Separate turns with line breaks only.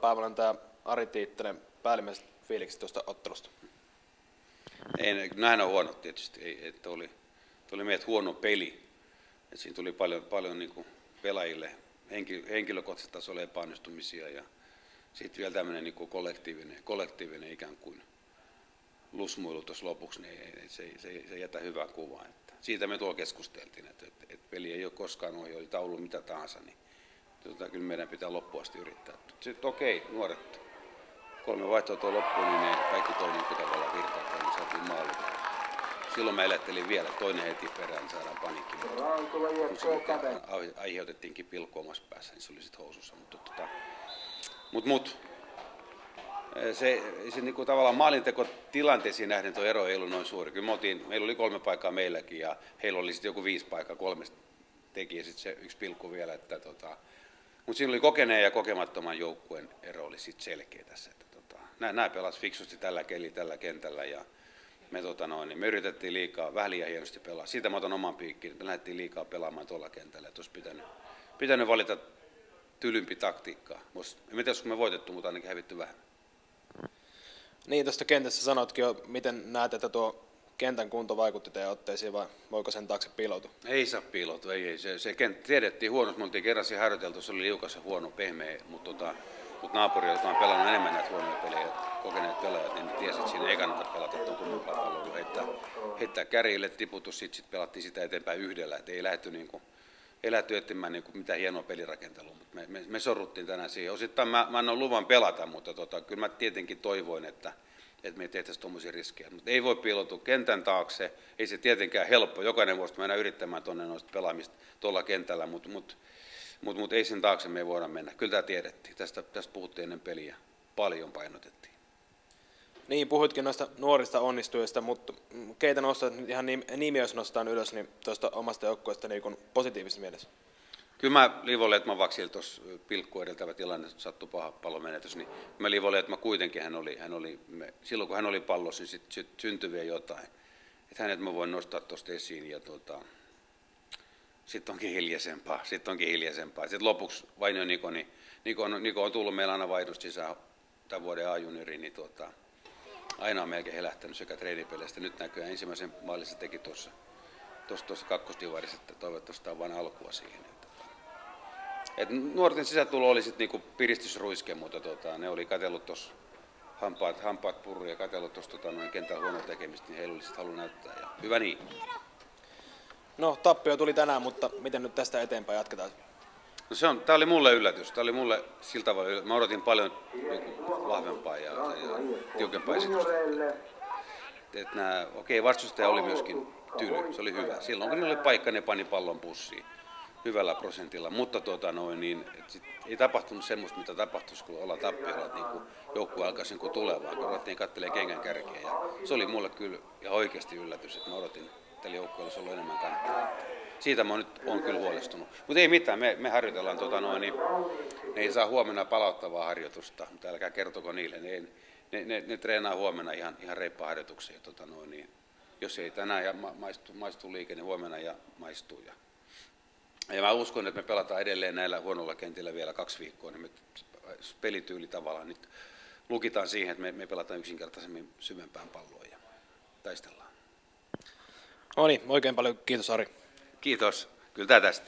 päävalmentaja Ari Tiittonen, päällimmäiset fiilikset tuosta ottelusta?
Ei, nämähän on huonot tietysti, että oli meiltä huono peli. Et siinä tuli paljon niin kuin pelaajille henkilökohtaisella tasolla epäonnistumisia ja sitten vielä tämmöinen niin kuin kollektiivinen ikään kuin lusmuilu tuossa lopuksi, niin se jätä hyvää kuvaa. Että siitä me tuolla keskusteltiin, että peli ei ole koskaan ohi, oli taulu mitä tahansa, niin kyllä meidän pitää loppuun asti yrittää. Sitten okei, nuoret 3 vaihtoehtoa loppuun, niin ne kaikki toinen pitää olla virtaa, niin saatiin maali. Silloin mä elettelin vielä, toinen heti perään, niin saadaan paniikki. Mutta aiheutettiinkin pilkku omassa päässä, niin se oli sitten housussa. Mutta se niin kuin tavallaan maalintekotilanteisiin nähden tuo ero ei ollut noin suuri. Kyllä meillä oli 3 paikkaa meilläkin ja heillä oli sitten joku 5 paikkaa, 3 teki ja sitten se 1 pilkku vielä. Mutta siinä oli kokeneen ja kokemattoman joukkueen ero oli sitten selkeä tässä. Nämä pelasivat fiksusti tällä kentällä ja me yritettiin vähän liian hienosti pelaa. Siitä mä otan oman piikkiin, me lähdettiin liikaa pelaamaan tuolla kentällä. Että olisi pitänyt valita tylympi taktiikkaa. En tiedä, kun me voitettu, mutta ainakin hävitty vähän.
Niin, tuosta kentässä sanotkin jo, miten näet, että tuo kentän kunto vaikutti teidän otteisiin vai voiko sen taakse piiloutua?
Ei saa piiloutua, ei. Se kenttä tiedettiin huonosti, me oltiin kerran siinä harjoiteltu, se oli liukas ja huono, pehmeä, mutta naapuri, joka on pelannut enemmän näitä huonoja pelejä, kokeneet pelaajat, niin tiesi, että siinä ei kannata pelata tuon kummempaa palloa, heittää kärjille, tiputus, sitten pelattiin sitä eteenpäin yhdellä, että ei lähdetty etsimään mitään hienoa pelirakentelua, mutta me sorruttiin tänään siihen. Osittain mä annan luvan pelata, mutta kyllä mä tietenkin toivoin, että me ei tehtäisi tuommoisia riskejä. Mutta ei voi piiloutua kentän taakse, ei se tietenkään helppo. Jokainen vuosi mennä yrittämään tuonne noista pelaamista tuolla kentällä, mutta ei sen taakse me ei voida mennä. Kyllä tämä tiedettiin. Tästä puhuttiin ennen peliä. Paljon painotettiin.
Niin, puhuitkin noista nuorista onnistujista, mutta keitä nostat ihan nimiä, jos nostetaan ylös, niin tuosta omasta joukkueesta niin positiivisessa mielessä?
Kyllä mä liivoin, että mä vaksin tuossa pilkku edeltävä tilanne, että sattui paha pallonmenetys, niin mä liivoin, että mä kuitenkin silloin kun hän oli pallossa, niin sit syntyi vielä jotain. Että hänet mä voin nostaa tuosta esiin ja sitten onkin hiljaisempaa. Sitten lopuksi Vainio Niko on tullut meillä aina vaihdosta sisään tämän vuoden A-junioriin, niin aina on melkein helähtänyt sekä treenipeleistä. Nyt näkyy ensimmäisen maalin se teki tuossa kakkosdivarissa, että toivottavasti tämä on vain alkua siihen. Et nuorten sisätulo oli sitten niinku piristysruiske, mutta ne oli katsellut tuossa hampaat purru ja katsellut tuossa kentällä huonoa tekemistä, niin heillä oli sitten halu näyttää. Ja hyvä niin.
No, tappio tuli tänään, mutta miten nyt tästä eteenpäin jatketaan?
No tämä oli mulle yllätys. Tämä oli mulle sillä tavalla yllätys. Mä odotin paljon vahvempaa ja tiukempaa esitystä. Vastustaja oli myöskin tyly, se oli hyvä. Silloin kun oli paikka, ne pani pallon pussiin hyvällä prosentilla, mutta ei tapahtunut semmoista, mitä tapahtuisi, kun ollaan tappiolla, että joukkue alkaisi tulevaan, kun ruvettiin katselemaan kengän kärkeä. Ja se oli mulle kyllä ja oikeasti yllätys, että mä odotin, että tällä joukkueella olisi ollut enemmän kantaa. Siitä mä nyt olen kyllä huolestunut. Mutta ei mitään, me harjoitellaan, ne ei saa huomenna palauttavaa harjoitusta, mutta älkää kertoko niille. Ne treenaa huomenna ihan reippaan harjoituksia. Jos ei tänään ja maistuu liike, niin huomenna ja maistuu. Ja mä uskon, että me pelataan edelleen näillä huonolla kentillä vielä 2 viikkoa, niin me pelityyli tavallaan nyt lukitaan siihen, että me pelataan yksinkertaisemmin syvempään palloa ja taistellaan.
No niin, oikein paljon kiitos Ari.
Kiitos. Kyllä tämä tästä.